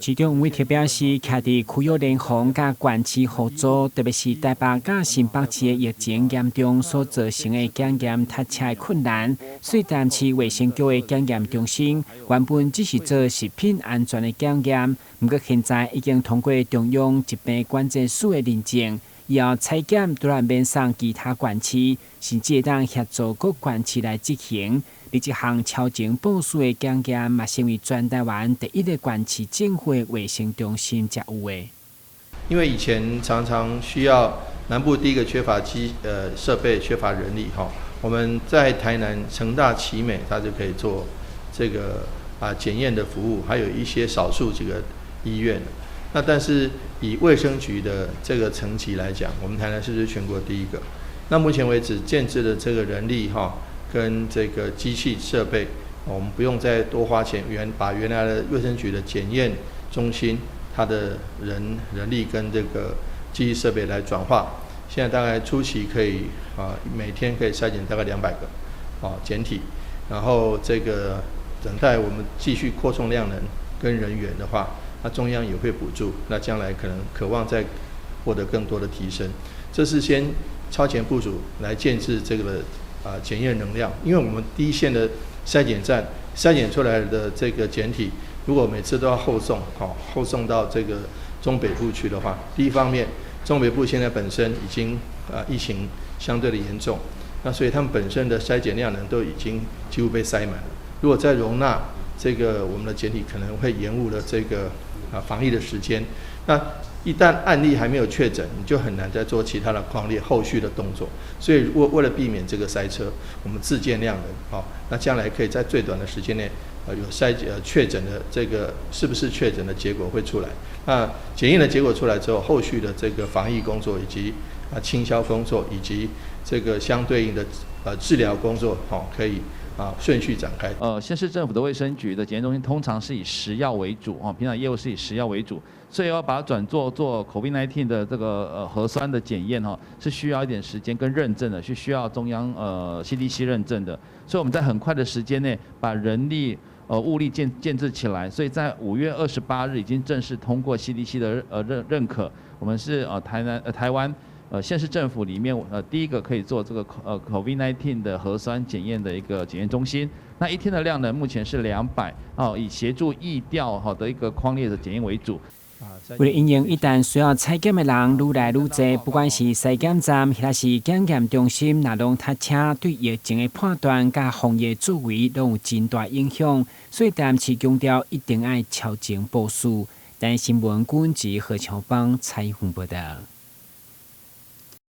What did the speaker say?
市长吴伟特表示，徛伫区域联防甲县市合作，特别是台北甲新北市的疫情严重所造成的检验塞车的困难，所以淡市卫生局的检验中心原本只是做食品安全的检验，不过现在已经通过中央疾病管制署的认证，以后采检当然免送其他县市，甚至会当协助各县市来执行。而这项超前部署的检验，嘛成为全台湾第一个县市政府的卫生中心才有的。因为以前常常需要南部第一个缺乏设备、缺乏人力哈，我们在台南成大奇美，它就可以做这个检验的服务，还有一些少数几个医院。那但是以卫生局的这个层级来讲，我们台南市是全国第一个。那目前为止建制的这个人力哈。跟这个机器设备，我们不用再多花钱，把原来的卫生局的检验中心，它的人力跟这个机器设备来转化。现在大概初期可以每天可以筛检大概200个检体，然后这个等待我们继续扩充量能跟人员的话，那中央也会补助，那将来可能渴望再获得更多的提升。这是先超前部署来建制这个。检验能量，因为我们第一线的筛检站筛检出来的这个检体，如果每次都要后送到这个中北部去的话，第一方面，中北部现在本身已经疫情相对的严重，那所以他们本身的筛检量能都已经几乎被塞满了。如果再容纳这个我们的检体，可能会延误了这个防疫的时间。那一旦案例还没有确诊，你就很难再做其他的匡列后续的动作。所以为了避免这个塞车，我们自建量能，那将来可以在最短的时间内，有确诊的这个是不是确诊的结果会出来。那检验的结果出来之后，后续的这个防疫工作以及清消工作以及这个相对应的治疗工作，可以顺序展开。县市政府的卫生局的检验中心通常是以食药为主，平常业务是以食药为主，所以要把它转做COVID-19 的这个核酸的检验是需要一点时间跟认证的，是需要中央CDC 认证的，所以我们在很快的时间内把人力物力建制起来，所以在5月28日已经正式通过 CDC 的认可，我们是台湾。县市政府里面第一个可以做这个COVID-19 的核酸检验的一个检验中心，那一天的量呢，目前是200，以协助疫调的一个匡列的检验为主。为了因应一旦需要采检的人愈来愈多，不管是筛检站还是检验中心，若拢塞车，对疫情的判断甲防疫作为都有真大影响，所以台南市强调一定要超前部署。但新闻管制何超邦采访报道。